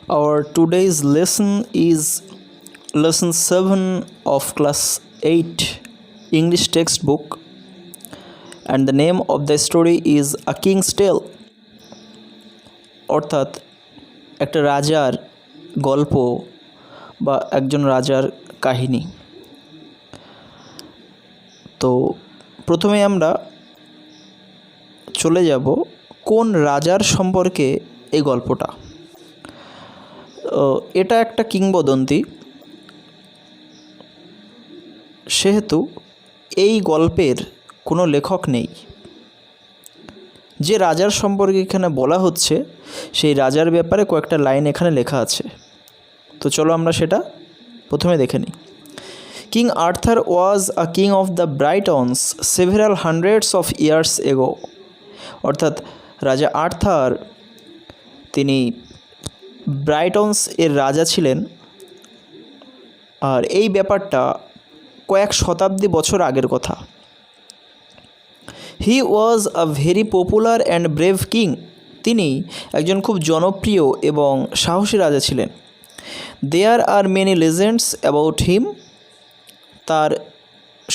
Our today's lesson is lesson 7 of class 8 English textbook, and the name of the story is A King's Tale, অর্থাৎ একটা রাজার গল্প বা একজন রাজার কাহিনী। তো প্রথমে আমরা চলে যাব কোন রাজার সম্পর্কে এই গল্পটা। এটা একটা কিংবদন্তি, সেহেতু এই গল্পের কোনো লেখক নেই। যে রাজার সম্পর্কে এখানে বলা হচ্ছে সেই রাজার ব্যাপারে কয়েকটা লাইন এখানে লেখা আছে। তো চলো আমরা সেটা প্রথমে দেখে নিই। King Arthur was a king of the Britons several hundreds of years ago, অর্থাৎ রাজা আর্থার তিনি ব্রাইটনস এর রাজা ছিলেন, আর এই ব্যাপারটা কয়েক শতাব্দী বছর আগের কথা। He was a very popular and brave king, তিনি একজন খুব জনপ্রিয় এবং সাহসী রাজা ছিলেন। There are many legends about him, তার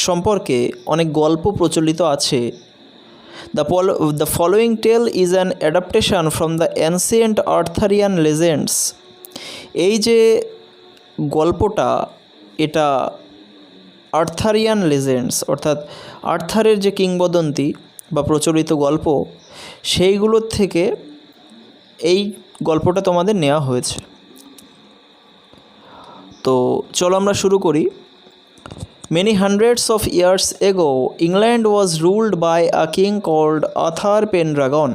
সম্পর্কে অনেক গল্প প্রচলিত আছে। The following tale is an adaptation from the ancient Arthurian legends. এই যে গল্পটা, এটা আর্থারিয়ান লেজেন্ডস, অর্থাৎ আর্থারের যে কিংবদন্তি বা প্রচলিত গল্প, সেইগুলোর থেকে এই গল্পটা তোমাদের নেওয়া হয়েছে। তো চলো আমরা শুরু করি। Many hundreds of years ago, England was ruled by a king called Arthur Pendragon.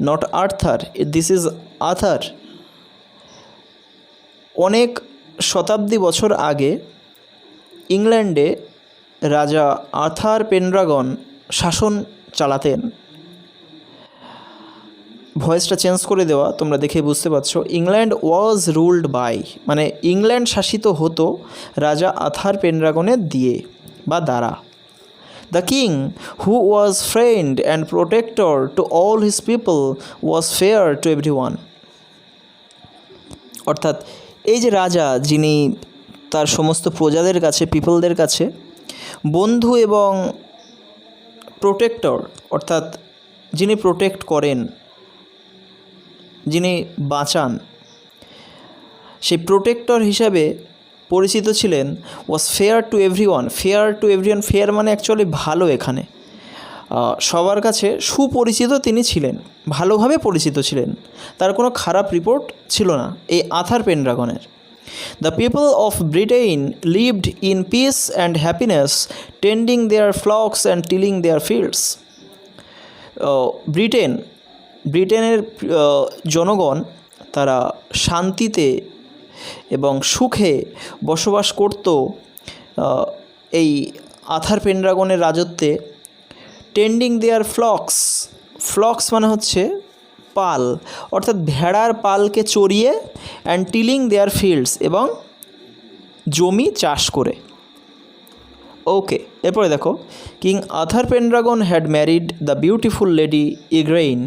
Not Arthur, this is Arthur. অনেক শতাব্দী বছর আগে ইংল্যান্ডে রাজা আর্থার পেনড্রাগন শাসন চালাতেন। ভয়েসটা চেঞ্জ করে দেওয়া, তোমরা দেখে বুঝতে পারছো। ইংল্যান্ড ওয়াজ রুলড বাই, মানে ইংল্যান্ড শাসিত হতো রাজা আর্থার পেনড্রাগনের দিয়ে বা দ্বারা। The king who was friend and protector to all his people was fair to everyone, অর্থাৎ এই যে রাজা, যিনি তার সমস্ত প্রজাদের কাছে, পিপলদের কাছে বন্ধু এবং প্রোটেক্টর, অর্থাৎ যিনি প্রোটেক্ট করেন, যিনি বাঁচান, সেই প্রোটেক্টর হিসাবে পরিচিত ছিলেন। Was fair to everyone, fair to everyone, fair মানে অ্যাকচুয়ালি ভালো, এখানে সবার কাছে সুপরিচিত তিনি ছিলেন, ভালোভাবে পরিচিত ছিলেন, তার কোনো খারাপ রিপোর্ট ছিল না এই Arthur পেনড্রাগনের। The people of Britain lived in peace and happiness, tending their flocks and tilling their fields. ব্রিটেনের জনগণ তারা শান্তিতে এবং সুখে বসবাস করত এই আর্থার পেনড্রাগনের রাজত্বে। টেন্ডিং দেয়ার ফ্লক্স, ফ্লক্স মানে হচ্ছে পাল, অর্থাৎ ভেড়ার পালকে চড়িয়ে, অ্যান্ড টিলিং দেয়ার ফিল্ডস, এবং জমি চাষ করে। ওকে, এরপরে দেখো, king Arthur Pendragon had married the beautiful lady Igraine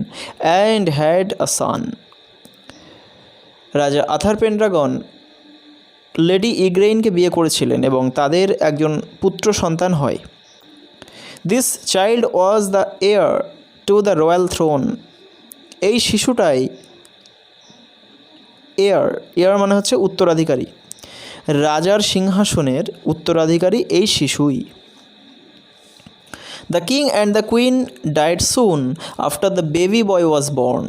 and had a son. রাজা আর্থার পেনড্রাগন লেডি ইগ্রেইনকে বিয়ে করেছিলেন এবং তাদের একজন পুত্র সন্তান হয়। This child was the heir to the royal throne, এই শিশুটাই এয়ার মানে হচ্ছে উত্তরাধিকারী, রাজার সিংহাসনের উত্তরাধিকারী এই শিশুই। The king and the queen died soon after the baby boy was born,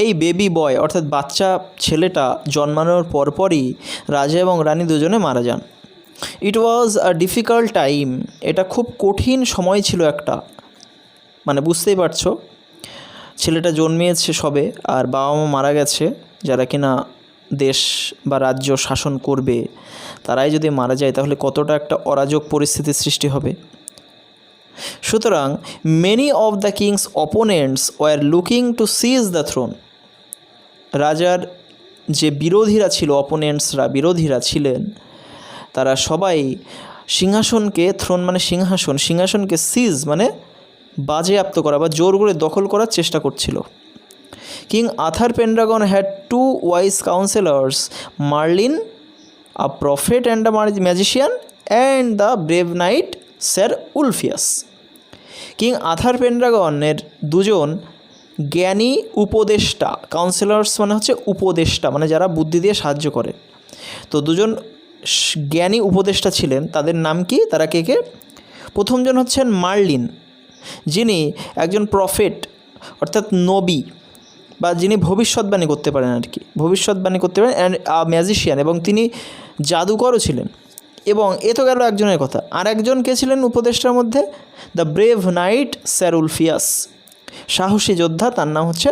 এই বেবি বয় অর্থাৎ বাচ্চা ছেলেটা জন্মানোর পরপরই রাজা এবং রানী দুজনে মারা যান। ইট ওয়াজ আ ডিফিকাল্ট টাইম, এটা খুব কঠিন সময় ছিল একটা, মানে বুঝতেই পারছো, ছেলেটা জন্মিয়েছে সবে আর বাবা মা মারা গেছে, যারা কিনা দেশ বা রাজ্য শাসন করবে, তারাই যদি মারা যায় তাহলে কতটা একটা অরাজক পরিস্থিতির সৃষ্টি হবে। সুতরাং many of the king's opponents were looking to seize the throne, রাজার যে বিরোধীরা ছিল, অপোনেন্টসরা বিরোধীরা ছিলেন, তারা সবাই সিংহাসনকে, থ্রোন মানে সিংহাসন, সিংহাসনকে সিজ মানে বাজেয়াপ্ত করা বা জোর করে দখল করার চেষ্টা করছিল। King Arthur Pendragon had two wise counsellors, Merlin a prophet and a magician and the brave knight sir Ulfius. King Arthur পেনড্রাগনের দুজন জ্ঞানী উপদেষ্টা, কাউন্সিলর্স মানে হচ্ছে উপদেষ্টা, মানে যারা বুদ্ধি দিয়ে সাহায্য করে। তো দুজন জ্ঞানী উপদেষ্টা ছিলেন, তাদের নাম কি, তারা কে কে? প্রথমজন হচ্ছেন মার্লিন, যিনি একজন প্রফেট অর্থাৎ নবী, বা যিনি ভবিষ্যৎবাণী করতে পারেন আর কি, ভবিষ্যৎবাণী করতে পারেন, অ্যান্ড ম্যাজিশিয়ান, এবং তিনি জাদুকরও ছিলেন। এবং এ তো গেল একজনের কথা। আর একজন কে ছিলেন উপদেষ্টার মধ্যে? The brave knight sir Ulfius, সাহসী যোদ্ধা, তার নাম হচ্ছে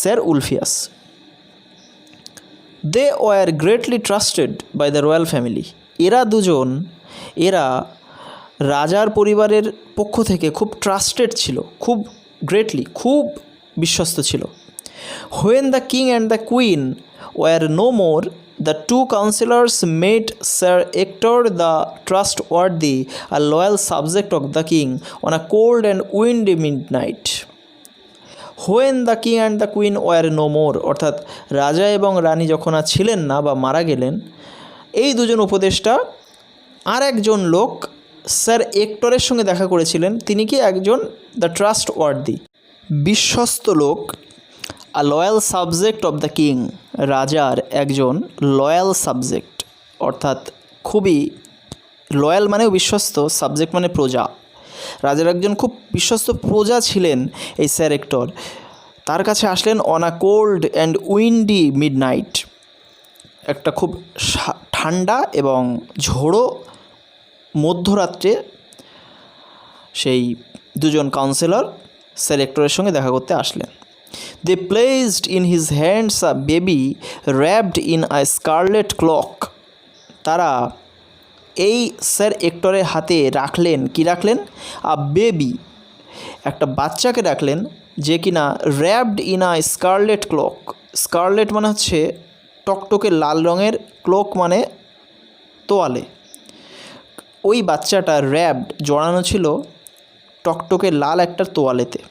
sir Ulfius. They were greatly trusted by the royal family. এরা দুজন, এরা রাজার পরিবারের পক্ষ থেকে খুব ট্রাস্টেড ছিল, খুব গ্রেটলি, খুব বিশ্বস্ত ছিল। When the king and the queen were no more, the two counselors made Sir Hector the trustworthy a loyal subject of the king on a cold and windy midnight. When the king and the queen were no more, অর্থাৎ রাজা এবং রানী যখন আর ছিলেন না বা মারা গেলেন, এই দুজন উপদেষ্টা আর একজন লোক স্যার হেক্টরের সঙ্গে দেখা করেছিলেন। তিনি কি একজন দ্য ট্রাস্টওয়ার্দি, বিশ্বস্ত লোক, a loyal subject of the king, রাজার একজন লয়াল সাবজেক্ট, অর্থাৎ খুবই লয়াল মানেও বিশ্বস্ত, সাবজেক্ট মানে প্রজা। রাজার একজন খুব বিশ্বস্ত প্রজা ছিলেন এই স্যার হেক্টর। তার কাছে আসলেন on a cold and Windy midnight, একটা খুব ঠান্ডা এবং ঝোড়ো মধ্যরাত্রে সেই দুজন কাউন্সিলর স্যার হেক্টরের সঙ্গে দেখা করতে আসলেন। They placed in his hands a baby wrapped in a scarlet cloak. তারা এই স্যার হেক্টরের হাতে রাখলেন, কি রাখলেন? আ বেবি, একটা বাচ্চাকে রাখলেন, যে কিনা wrapped in a scarlet cloak. Scarlet মানে হচ্ছে টকটকে লাল রঙের, ক্লোক মানে তোয়ালে। ওই বাচ্চাটা wrapped, জড়ানো ছিল টকটকে লাল একটা তোয়ালেতে।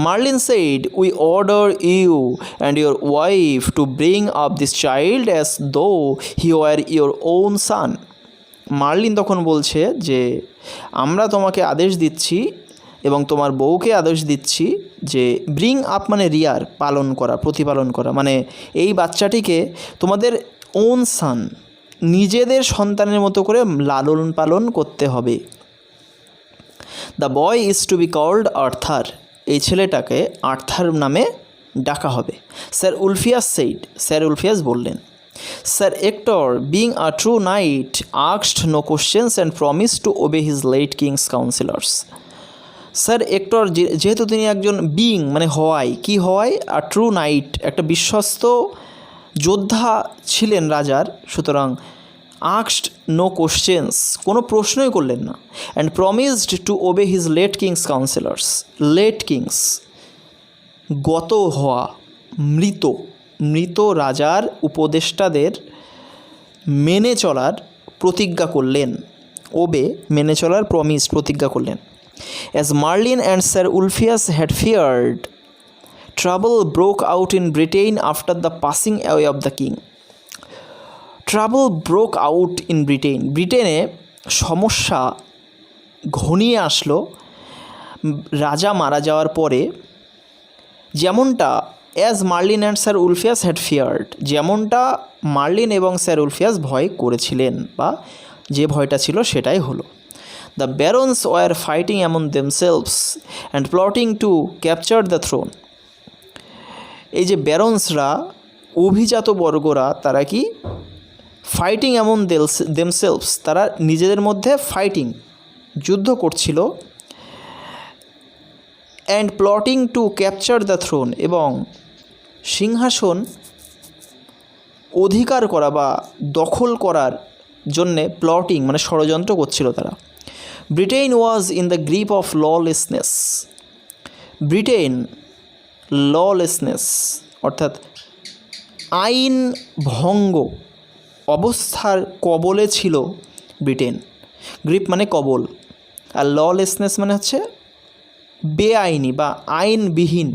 Merlin said, "We order you and your wife to bring up this child as though he were your own son." Merlin তখন বলছে যে আমরা তোমাকে আদেশ দিচ্ছি এবং তোমার বউকে আদেশ দিচ্ছি যে ব্রিং আপ মানে রিয়ার, পালন করা, প্রতিপালন করা, মানে এই বাচ্চাটিকে তোমাদের ওন সান, নিজেদের সন্তানের মতো করে লালন পালন করতে হবে। The boy is to be called Arthur, এই ছেলেটাকে আর্থার নামে ডাকা হবে। Sir Ulfius said, sir Ulfius বললেন। Sir Hector being a true knight asked no questions and promise to obey his late king's counsellors. Sir Hector যেহেতু তিনি একজন being মানে হওয়াই, কি হওয়াই? আর ট্রু নাইট, একটা বিশ্বস্ত যোদ্ধা ছিলেন রাজার, সুতরাং আস্কড নো কোশ্চেন্স, কোনো প্রশ্নই করলেন না। And promised to obey his late king's counsellors, late king's গত হওয়া, মৃত রাজার উপদেষ্টাদের মেনে চলার প্রতিজ্ঞা করলেন। ওবে মেনে চলার, প্রমিস প্রতিজ্ঞা করলেন। As Merlin and sir Ulfius had feared, trouble broke out in Britain after the passing away of the king. Trouble broke out in Britain, ব্রিটেনে সমস্যা ঘনিয়ে আসলো রাজা মারা যাওয়ার পরে। যেমনটা as Merlin and sir Ulfius had feared, যেমনটা মার্লিন এবং স্যার উলফিয়াস ভয় করেছিলেন, বা যে ভয়টা ছিল সেটাই হলো। The barons were fighting among themselves and plotting to capture the throne. এই যে ব্যারন্সরা, অভিজাত বর্গরা, তারা কি ফাইটিং অ্যামং দেমসেলভস, তারা নিজেদের মধ্যে ফাইটিং, যুদ্ধ করছিল। And plotting to capture the thrown, এবং সিংহাসন অধিকার করা বা দখল করার জন্যে প্লটিং মানে ষড়যন্ত্র করছিল তারা। Britain was in the grip of lawlessness, Britain lawlessness অর্থাৎ আইন ভঙ্গ অবস্থার কবলে ছিল ব্রিটেন। গ্রিপ মানে কবল, আর ললেসনেস মানে হচ্ছে বেআইনি বা আইনবিহীন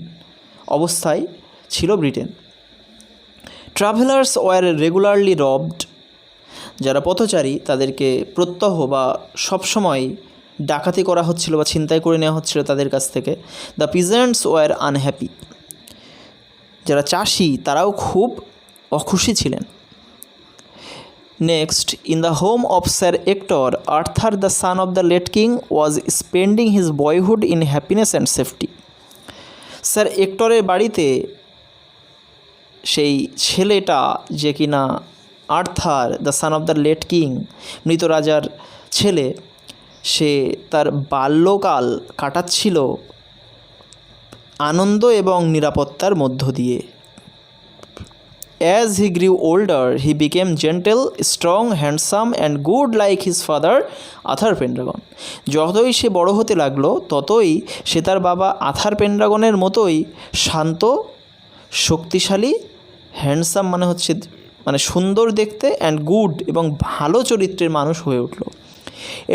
অবস্থায় ছিল Britain. Travellers were regularly robbed, যারা পথচারী তাদেরকে প্রত্যহ বা সবসময় ডাকাতি করা হচ্ছিল বা ছিনতাই করে নেওয়া হচ্ছিল তাদের কাছ থেকে। দ্য পিজেন্টস ওয়ার আনহ্যাপি, যারা চাষি তারাও খুব অখুশি ছিলেন। Next, in the home of sir Ector, Arthur the son of the late king was spending his boyhood in happiness and safety. Sir এক্টরের বাড়িতে সেই ছেলেটা যে কিনা Arthur the son of the late king, মৃত রাজার ছেলে, সে তার বাল্যকাল কাটাচ্ছিল আনন্দ এবং নিরাপত্তার মধ্য দিয়ে। As he grew older, he became gentle, strong, handsome and good like his father, Arthur Pendragon. যতই সে বড় হতে লাগলো ততই সে তার বাবা আর্থার পেনড্রাগনের মতোই শান্ত, শক্তিশালী, হ্যান্ডসাম মানে সুন্দর দেখতে, অ্যান্ড গুড এবং ভালো চরিত্রের মানুষ হয়ে উঠল।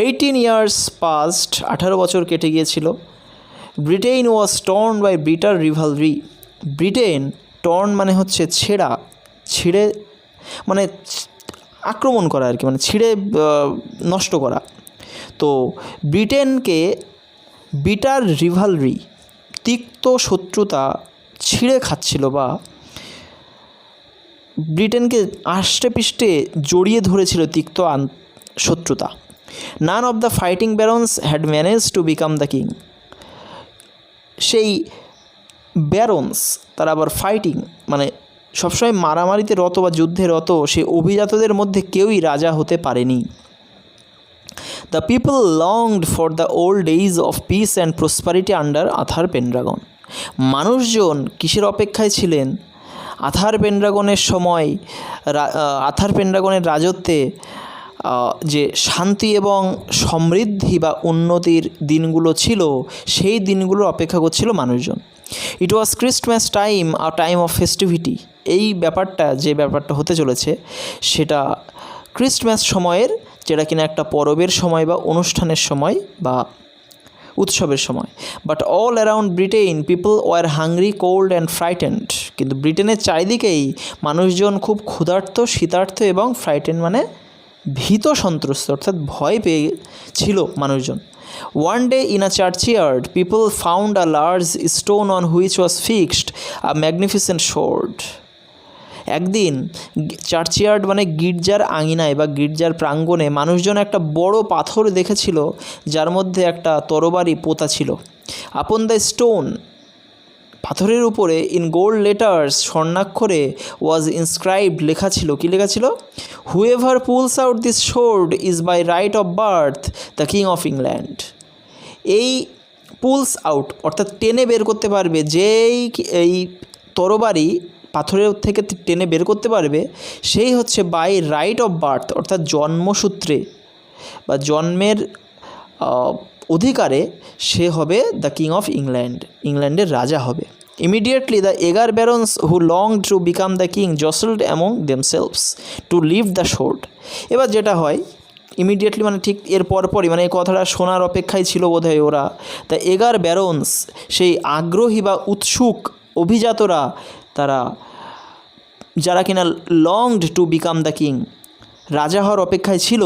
18 years passed, 18 বছর কেটে গিয়েছিল। Britain was torn by bitter rivalry. Britain, torn মানে হচ্ছে ছেঁড়া, ছিঁড়ে মানে আক্রমণ করা আর কি, মানে ছিঁড়ে নষ্ট করা। তো ব্রিটেনকে বিটার রিভালরি, তিক্ত শত্রুতা ছিঁড়ে খাচ্ছিল বা ব্রিটেনকে আষ্টে পৃষ্ঠে জড়িয়ে ধরেছিল তিক্ত শত্রুতা। None of the fighting barons had manage to become the king. সেই ব্যারন্স, তারা আবার ফাইটিং মানে সবসময় মারামারিতে রত বা যুদ্ধে রত, সেই অভিজাতদের মধ্যে কেউই রাজা হতে পারেনি। The people longed for the old days of peace and prosperity under Arthur Pendragon. মানুষজন কিসের অপেক্ষায় ছিলেন? আর্থার পেনড্রাগনের সময়, আর্থার পেনড্রাগনের রাজত্বে যে শান্তি এবং সমৃদ্ধি বা উন্নতির দিনগুলো ছিল, সেই দিনগুলোর অপেক্ষা করছিল মানুষজন। It was Christmas time, a time of festivity. এই ব্যাপারটা, যে ব্যাপারটা হতে চলেছে সেটা ক্রিসমাস সময়ের, যেটা কিনা একটা পরবের সময় বা অনুষ্ঠানের সময় বা উৎসবের সময়। But all around Britain people were hungry, cold and frightened. কিন্তু ব্রিটেনের চারিদিকেই মানুষজন খুব ক্ষুধার্ত, শীতার্থ এবং ফ্রাইটেন্ড মানে ভীত সন্ত্রস্ত, অর্থাৎ ভয় পেয়ে ছিল মানুষজন। One day in a churchyard, people found a large stone on which was fixed a magnificent sword. একদিন চার্চইয়ার্ড মানে গির্জার আঙিনায় বা গির্জার প্রাঙ্গণে মানুষজন একটা বড় পাথর দেখেছিল যার মধ্যে একটা তরবারি পোতা ছিল। আপন দ্য স্টোন, পাথরের উপরে ইন গোল্ড লেটার্স, স্বর্ণাক্ষরে ওয়াজ ইনস্ক্রাইবড, লেখা ছিল, কি লেখা ছিল? Whoever pulls out this sword is by right of birth the king of England. এই পুলস আউট অর্থাৎ টেনে বের করতে পারবে, যেই এই তরবারি পাথরের থেকে টেনে বের করতে পারবে, সেই হচ্ছে বাই রাইট অফ বার্থ অর্থাৎ জন্মসূত্রে বা জন্মের অধিকারে সে হবে দ্য কিং অফ ইংল্যান্ড, ইংল্যান্ডের রাজা হবে। Immediately the eager barons who long to become the king jostled among themselves to leave the sword. এবার যেটা হয়, ইমিডিয়েটলি মানে ঠিক এর পরপরই, মানে এই কথাটা শোনার অপেক্ষায় ছিল বোধহয় ওরা। দ্য এগার ব্যারন্স, সেই আগ্রহী বা উৎসুক অভিজাতরা, তারা যারা কিনা লংড টু বিকাম দ্য কিং, রাজা হওয়ার অপেক্ষায় ছিল,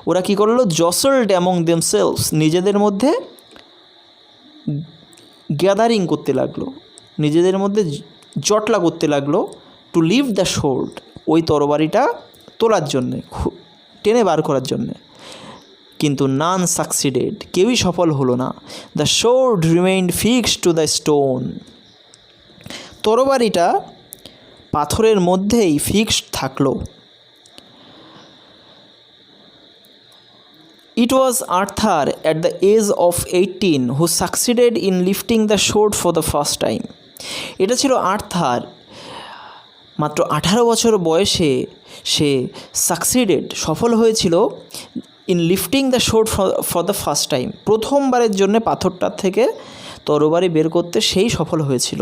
ওরা কী করলো? জসল্ড অ্যামং দেমসেলভস, নিজেদের মধ্যে গ্যাদারিং করতে লাগলো, নিজেদের মধ্যে জটলা করতে লাগলো, টু লিভ দ্য শোর্ড, ওই তরবারিটা তোলার জন্যে, টেনে বার করার জন্যে। কিন্তু নান সাকসিডেড, কেউই সফল হলো না। The sword remained fixed to the stone, তরবারিটা পাথরের মধ্যেই ফিক্সড থাকলো। It was Arthur at the age of 18 who succeeded in lifting the sword for the first time. এটা ছিল আর্থার, মাত্র 18 বছর বয়সে সে সাকসিডেড, সফল হয়েছিল, in lifting the শোর্ড for the first time, প্রথমবারের জন্য পাথরটার থেকে তরবারি বের করতে সেই সফল হয়েছিল।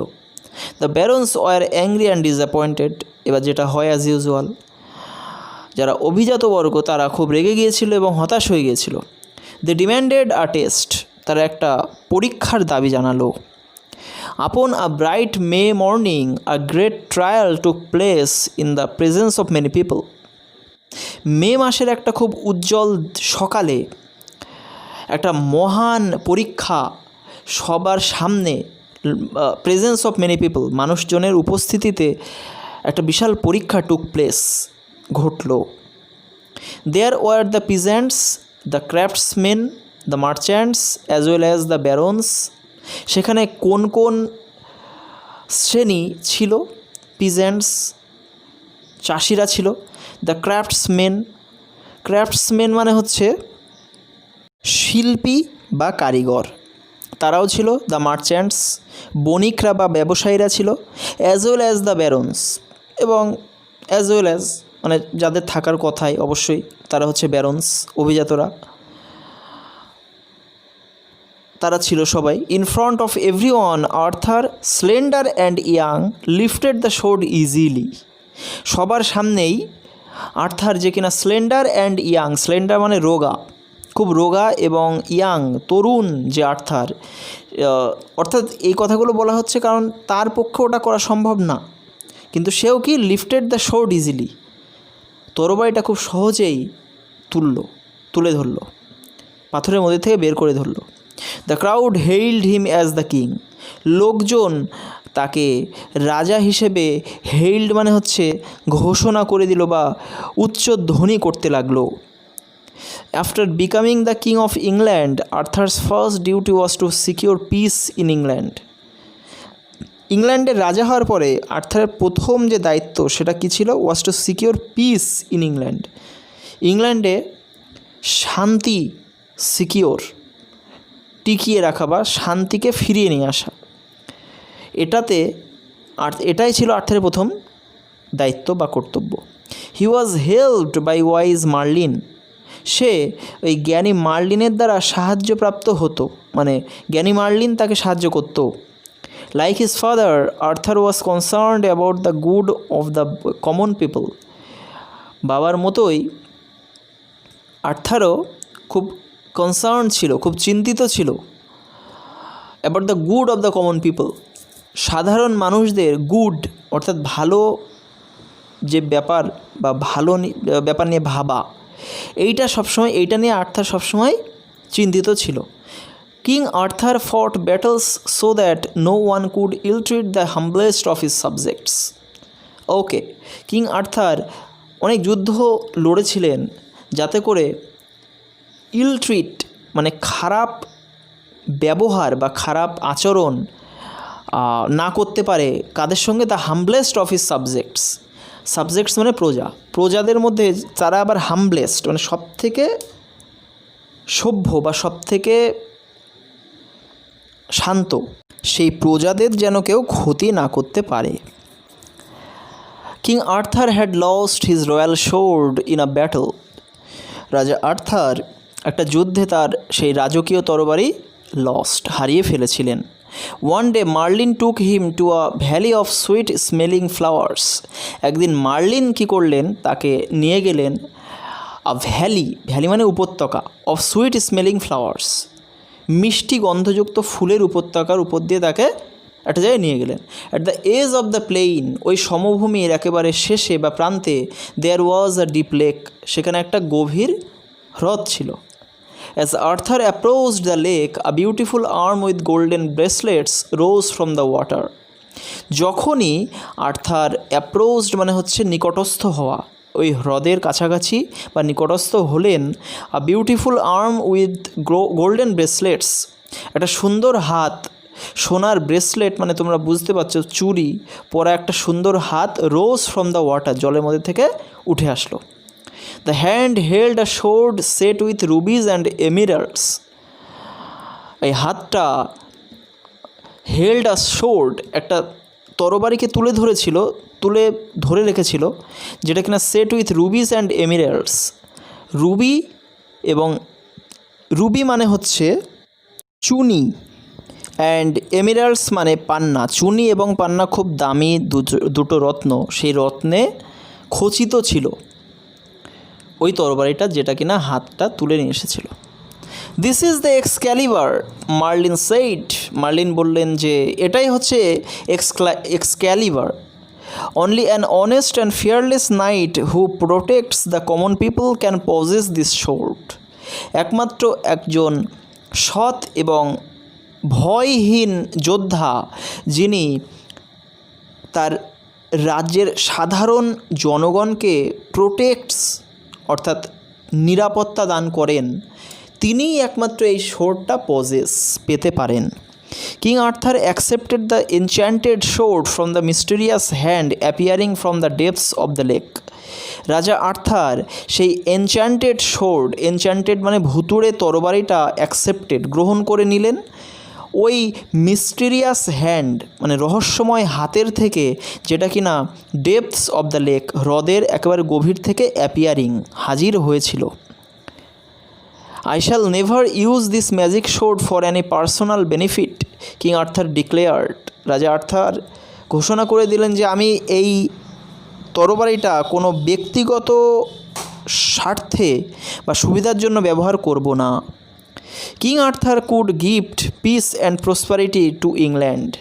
The barons were angry and disappointed. এবার যেটা হয় অ্যাজ ইউজুয়াল, যারা অভিজাত বর্গ তারা খুব রেগে গিয়েছিল এবং হতাশ হয়ে গিয়েছিল। দে ডিম্যান্ডেড আ টেস্ট, তারা একটা পরীক্ষার দাবি জানালো। Upon a bright May morning, a great trial took place in the presence of many people. মে মাসের একটা খুব উজ্জ্বল সকালে একটা মহান পরীক্ষা সবার সামনে, প্রেজেন্স অফ মেনি পিপল, মানুষজনের উপস্থিতিতে একটা বিশাল পরীক্ষা টুক প্লেস, ঘটল। There were the peasants, the craftsmen, the merchants as well as the barons. সেখানে কোন কোন শ্রেণী ছিল? পিজেন্টস, চাষিরা ছিল। দ্য ক্রাফটসমেন, ক্রাফটসমেন মানে হচ্ছে শিল্পী বা কারিগর, তারাও ছিল। দ্য মার্চেন্টস, বণিকরা বা ব্যবসায়ীরা ছিল। As well as the barons, এবং অ্যাজ ওয়েল অ্যাজ মানে যাদের থাকার কথাই অবশ্যই, তারা হচ্ছে ব্যারন্স, অভিজাতরা, তারা ছিল সবাই। In front of every one Arthur, slender and young, lifted the শোর্ড easily. সবার সামনেই আর্থার, যে কিনা স্লেন্ডার অ্যান্ড ইয়াং, স্লেন্ডার মানে রোগা, খুব রোগা, এবং ইয়াং তরুণ যে আর্থার, অর্থাৎ এই কথাগুলো বলা হচ্ছে কারণ তার পক্ষে ওটা করা সম্ভব না, কিন্তু সেও কি লিফটেড দ্য শোর্ড ইজিলি, তরবারিটা খুব সহজেই তুলে ধরল, পাথরের মধ্যে থেকে বের করে ধরল। The crowd hailed him as the king, লোকজন তাকে রাজা হিসেবে, হেইল্ড মানে হচ্ছে ঘোষণা করে দিল বা উচ্চধ্বনি করতে লাগলো। After becoming the king of England, Arthur's first duty was to secure peace in England. ইংল্যান্ডের রাজা হওয়ার পরে আর্থারের প্রথম যে দায়িত্ব সেটা কী ছিল? Was to secure peace in England. ইংল্যান্ডে শান্তি সিকিওর, টিকিয়ে রাখা বা শান্তিকে ফিরিয়ে নিয়ে আসা, এটাই ছিল আর্থারের প্রথম দায়িত্ব বা কর্তব্য। হি ওয়াজ হেল্পড বাই ওয়াইজ মার্লিন, সে ওই জ্ঞানী মার্লিনের দ্বারা সাহায্যপ্রাপ্ত হতো, মানে জ্ঞানী মার্লিন তাকে সাহায্য করত। Like his father, Arthur was concerned about the good of the common people. বাবার মতোই আর্থারও খুব কনসার্ন ছিল, খুব চিন্তিত ছিল about the good of the common people, সাধারণ মানুষদের গুড অর্থাৎ ভালো যে ব্যাপার বা ভালো ব্যাপার নিয়ে ভাবা, এইটা নিয়ে আর্থার সবসময় চিন্তিত ছিল। King Arthur fought battles so that no one could ill treat the humblest of his subjects. Okay, king Arthur অনেক যুদ্ধ লড়েছিলেন যাতে করে ইল ট্রিট মানে খারাপ ব্যবহার বা খারাপ আচরণ না করতে পারে কাদের সঙ্গে? The humblest of his subjects মানে প্রজাদের মধ্যে তারা আবার হাম্বলেস্ট মানে সব থেকে সভ্য বা সব থেকে শান্ত, সেই প্রজাদের যেন কেউ ক্ষতি না করতে পারে। King Arthur had lost his royal sword in a battle. রাজা আর্থার একটা যুদ্ধে তার সেই রাজকীয় তরবারি হারিয়ে ফেলেছিলেন। One day Merlin took him to a valley of sweet smelling flowers. একদিন মার্লিন কী করলেন? তাকে নিয়ে গেলেন আ ভ্যালি মানে উপত্যকা, অফ সুইট স্মেলিং ফ্লাওয়ার্স, মিষ্টি গন্ধযুক্ত ফুলের উপত্যকার উপর দিয়ে তাকে একটা জায়গায় নিয়ে গেলেন। At the edge of the plain, ওই সমভূমির একেবারে শেষে বা প্রান্তে, দেয়ার ওয়াজ আ ডিপ লেক, সেখানে একটা গভীর হ্রদ ছিল। As Arthur approached the lake, a beautiful arm with golden bracelets rose from the water. যখনই আর্থার অ্যাপ্রোচড মানে হচ্ছে নিকটস্থ হওয়া, ওই হ্রদের কাছাকাছি বা নিকটস্থ হলেন, a beautiful arm with golden bracelets, একটা সুন্দর হাত, সোনার ব্রেসলেট মানে তোমরা বুঝতে পারছো চুড়ি পরা একটা সুন্দর হাত, রোজ ফ্রম দ্য ওয়াটার, জলের মধ্যে থেকে উঠে আসলো। The hand held a sword set with rubies and emeralds. এই হাতটা হেল্ড আ সোর্ড, একটা তরবারিকে ধরে রেখেছিল, যেটা কিনা সেট উইথ রুবিস অ্যান্ড এমিরাল্ডস। রুবি মানে হচ্ছে চুনি, অ্যান্ড এমিরাল্ডস মানে পান্না। চুনি এবং পান্না খুব দামি দুটো রত্ন, সেই রত্নে খচিত ছিল ওই তরবারিটা, যেটা কিনা হাতটা তুলে নিয়ে এসেছিল। This is the Excalibur, Merlin said. Merlin বললেন যে এটাই হচ্ছে Excalibur. Only an honest and fearless knight who protects the common people can possess this sword. একমাত্র একজন সৎ এবং ভয়হীন যোদ্ধা, যিনি তার রাজ্যের সাধারণ জনগণকে প্রোটেক্টস অর্থাৎ নিরাপত্তা দান করেন, তিনিই একমাত্র এই সোর্ডটা পেতে পারেন। King Arthur accepted the enchanted sword from the mysterious hand appearing from the depths of the lake. রাজা আর্থার সেই এনচ্যান্টেড সোর্ড, এনচ্যান্টেড মানে ভুতুড়ে তরবারিটা গ্রহণ করে নিলেন ওই মিস্টেরিয়াস হ্যান্ড মানে রহস্যময় হাতের থেকে, যেটা কিনা ডেপথস অব দ্য লেক হ্রদের একেবারে গভীর থেকে হাজির হয়েছিল। I shall never use this magic sword for any personal benefit, king Arthur declared. রাজা আর্থার ঘোষণা করে দিলেন যে আমি এই তরবারিটা কোনো ব্যক্তিগত স্বার্থে বা সুবিধার জন্য ব্যবহার করব না। King Arthur could gift piece and prosperity to England.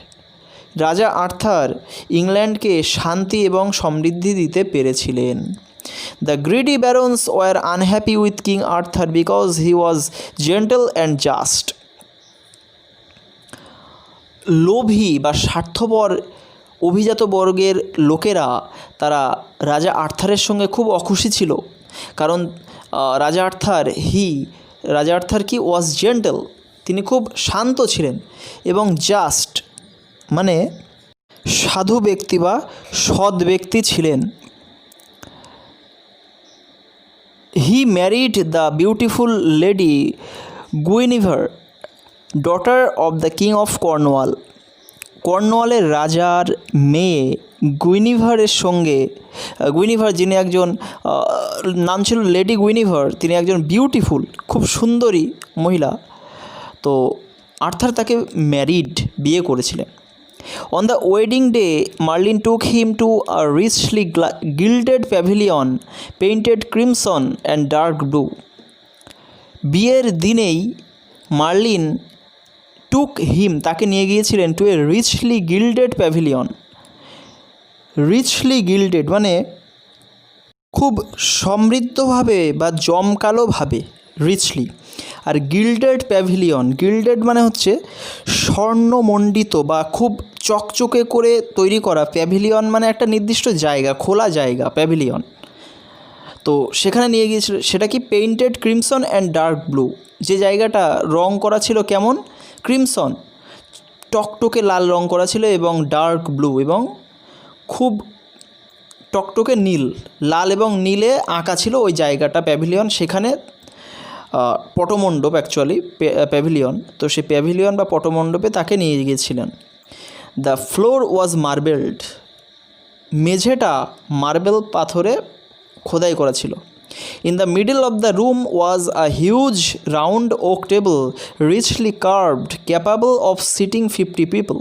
রাজা আর্থার ইংল্যান্ডকে শান্তি এবং সমৃদ্ধি দিতে পেরেছিলেন। The greedy barons were unhappy with King Arthur because he was gentle and just. লোভী বা স্বার্থপর অভিজাত বর্গের লোকেরা তারা রাজা আর্থারের সঙ্গে খুব অখুশি ছিল, কারণ রাজা আর্থার কি ওয়াজ জেন্টল, তিনি খুব শান্ত ছিলেন, এবং জাস্ট মানে সাধু ব্যক্তি বা সৎ ব্যক্তি ছিলেন। He married the beautiful lady Guinevere, daughter of the King of Cornwall. কর্নওয়ালের রাজার মেয়ে গুইনিভারের সঙ্গে, গুইনিভার যিনি একজন নাম ছিল লেডি গুইনিভার, তিনি একজন বিউটিফুল খুব সুন্দরী মহিলা, তো আর্থার তাকে বিয়ে করেছিলেন। On the wedding day, Merlin took him to a richly gilded pavilion painted crimson and dark blue. বিয়ের দিনেই মার্লিন তাকে নিয়ে গিয়েছিলেন to a richly gilded pavilion. Richly gilded মানে খুব সমৃদ্ধভাবে বা জমকালোভাবে, রিচলি। আর গিল্ডেড প্যাভিলিয়ন, গিল্ডেড মানে হচ্ছে স্বর্ণমণ্ডিত বা খুব চকচকে করে তৈরি করা। প্যাভিলিয়ন মানে একটা নির্দিষ্ট জায়গা, খোলা জায়গা, প্যাভিলিয়ন। তো সেখানে নিয়ে গিয়েছিল, সেটা কি painted crimson and dark blue, যে জায়গাটা রং করা ছিল কেমন, ক্রিমসন টকটকে লাল রং করা ছিল, এবং ডার্ক ব্লু এবং খুব টকটকে নীল, লাল এবং নীলে আঁকা ছিল ওই জায়গাটা, প্যাভিলিয়ন। সেখানে পটমণ্ডপ, অ্যাকচুয়ালি প্যাভিলিয়ন, তো সেই প্যাভিলিয়ন বা পটমণ্ডপে তাকে নিয়ে গিয়েছিলেন। দ্য ফ্লোর ওয়াজ মার্বেলড, মেঝেটা মার্বেল পাথরে খোদাই করা ছিল। In the middle of the room was a huge round oak table richly carved capable of seating 50 people.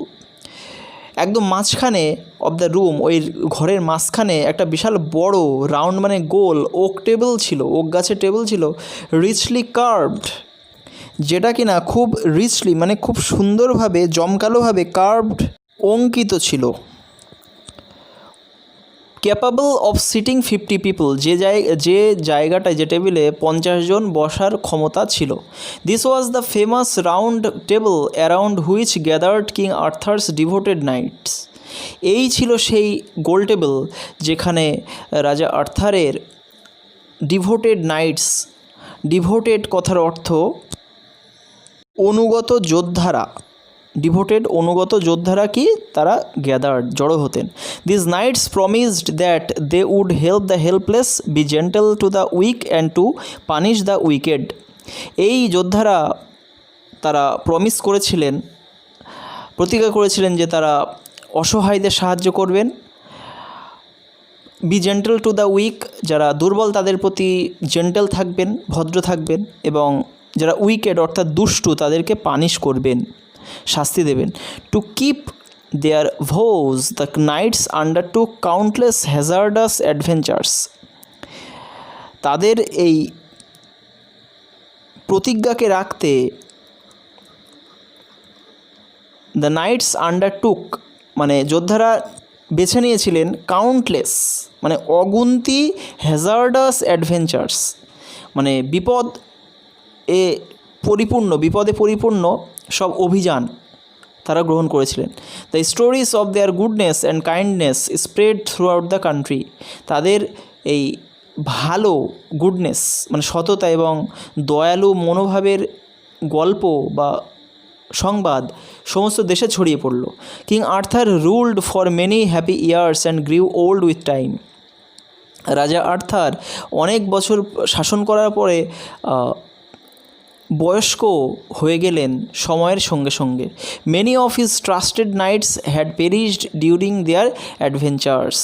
একদম মাঝখানে অফ দ্য রুম, ওই ঘরের মাঝখানে একটা বিশাল বড় রাউন্ড মানে গোল ওক টেবিল ছিল, ওক গাছের টেবিল ছিল, রিচলি কার্ভড, যেটা কিনা খুব রিচলি মানে খুব সুন্দরভাবে জমকালোভাবে কার্ভড অঙ্কিত ছিল। ক্যাপাবল অফ সিটিং 50 পিপল, যে জায়গাটায়, যে টেবিলে 50 জন বসার ক্ষমতা ছিল। This was the famous round table around which gathered king Arthur's devoted knights. এই ছিল সেই গোল টেবিল যেখানে রাজা আর্থারের ডিভোটেড নাইটস, ডিভোটেড কথার অর্থ অনুগত যোদ্ধারা, ডিভোটেড অনুগত যোদ্ধারা কি তারা গ্যাদার্ড জড়ো হতেন। This knights promised that they would help the helpless, be gentle to the weak and to punish the wicked. এই যোদ্ধারা তারা প্রমিস করেছিলেন, প্রতিজ্ঞা করেছিলেন যে তারা অসহায়দের সাহায্য করবেন, be gentle to the weak, যারা দুর্বল তাদের প্রতি জেন্টেল থাকবেন, ভদ্র থাকবেন, এবং যারা উইকেড অর্থাৎ দুষ্টু তাদেরকে পানিশ করবেন, শাস্তি দেবেন। Two keep their vows the knights undertook countless hazardous adventures. তাদের এই প্রতিজ্ঞাকে রাখতে দ্য নাইটস আন্ডারটুক, মানে যোদ্ধারা বেছে নিয়েছিলেন কাউন্টলেস, মানে অগুন্তি হ্যাজার্ডাস অ্যাডভেঞ্চার্স, মানে বিপদে পরিপূর্ণ সব অভিযান তারা গ্রহণ করেছিলেন। The stories of their goodness and kindness spread through out the country, তাদের এই ভালো গুডনেস মানে সততা এবং দয়ালু মনোভাবের গল্প বা সংবাদ সমস্ত দেশে ছড়িয়ে পড়ল। King Arthur ruled for many happy years and গ্রিউ old with time, রাজা আর্থার অনেক বছর শাসন করার পরে বয়স্ক হয়ে গেলেন সময়ের সঙ্গে সঙ্গে। Many of his trusted knights had perished during their adventures,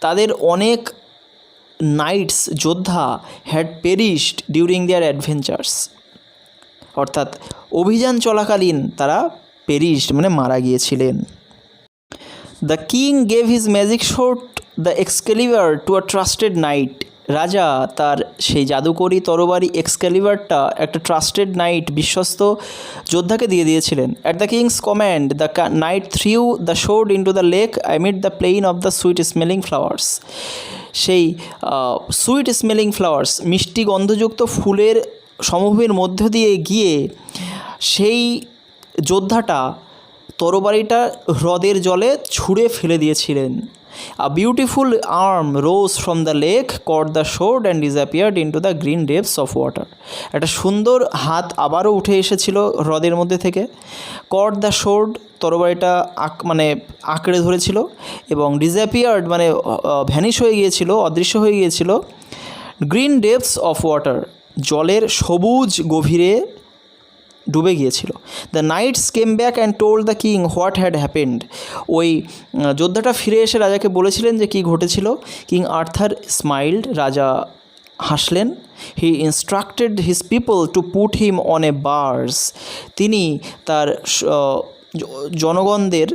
তাদের অনেক নাইটস যোদ্ধা had perished during their adventures, অর্থাৎ অভিযান চলাকালীন তারা পেরিশড মানে মারা গিয়েছিলেন। The king gave his magic sword the Excalibur to a trusted knight, রাজা তার সেই জাদুকরী তরবারি এক্সক্যালিভারটা একটা ট্রাস্টেড নাইট বিশ্বস্ত যোদ্ধাকে দিয়ে দিয়েছিলেন। At the king's command the knight threw the sword into the lake amid the plain of the sweet smelling flowers, সেই সুইট স্মেলিং ফ্লাওয়ার্স মিষ্টি গন্ধযুক্ত ফুলের সমভূমির মধ্য দিয়ে গিয়ে সেই যোদ্ধাটা তরবারিটা হ্রদের জলে ছুঁড়ে ফেলে দিয়েছিলেন। A beautiful arm rose from the lake, caught the sword and disappeared into the green depths of water. একটা সুন্দর হাত আবারও উঠে এসেছিল হ্রদের মধ্যে থেকে। caught the sword, তরবারিটা মানে আঁকড়ে ধরেছিল, এবং disappeared মানে ভ্যানিশ হয়ে গিয়েছিল, অদৃশ্য হয়ে গিয়েছিল। গ্রিন ডেপথস অফ ওয়াটার, জলের সবুজ গভীরে ডুবে গিয়েছিল। The knights came back and told the king what had happened, ওই যোদ্ধাটা ফিরে এসে রাজাকে বলেছিলেন যে কী ঘটেছিল। কিং আর্থার স্মাইল্ড, রাজা হাসলেন। He instructed his people to put him on a barge, তিনি তার জনগণদের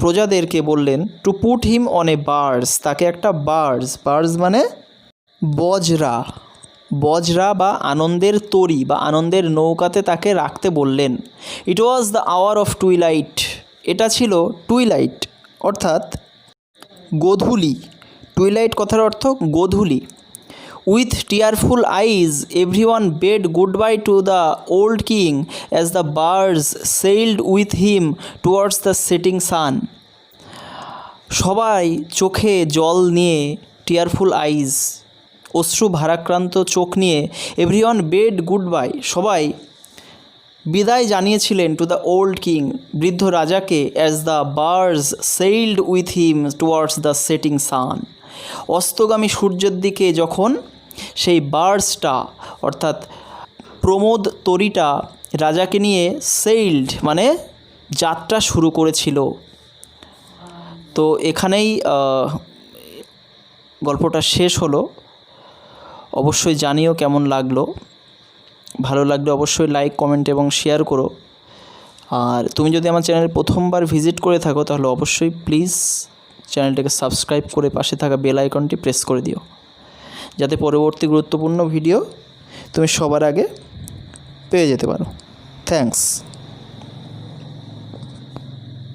প্রজাদেরকে বললেন to put him on a barge, তাকে একটা বার্স মানে বজরা বা আনন্দের তরী বা আনন্দের নৌকাতে তাকে রাখতে বললেন। It was the hour of twilight, এটা ছিল টুইলাইট অর্থাৎ গোধূলি। টুইলাইট কথার অর্থ গোধূলি। With tearful eyes everyone bade goodbye to the old king as the barge sailed with him towards the setting sun, সবাই চোখে জল নিয়ে, টিয়ারফুল আইজ অশ্রু ভারাক্রান্ত চোখ নিয়ে, এভরিওয়ান বেড গুড বাই সবাই বিদায় জানিয়েছিলেন টু দ্য ওল্ড কিং বৃদ্ধ রাজাকে, as the barge sailed with him towards the setting sun, অস্তগামী সূর্যের দিকে যখন সেই বার্ডসটা অর্থাৎ প্রমোদ তরীটা রাজাকে নিয়ে সেইলড মানে যাত্রা শুরু করেছিল। তো এখানেই গল্পটা শেষ হলো। অবশ্যই জানিও কেমন লাগলো, ভালো লাগলে অবশ্যই লাইক, কমেন্ট এবং শেয়ার করো। আর তুমি যদি আমার চ্যানেলে প্রথমবার ভিজিট করে থাকো তাহলে অবশ্যই প্লিজ চ্যানেলটাকে সাবস্ক্রাইব করে পাশে থাকা বেল আইকনটি প্রেস করে দিও, যাতে পরবর্তী গুরুত্বপূর্ণ ভিডিও তুমি সবার আগে পেয়ে যেতে পারো। থ্যাঙ্কস।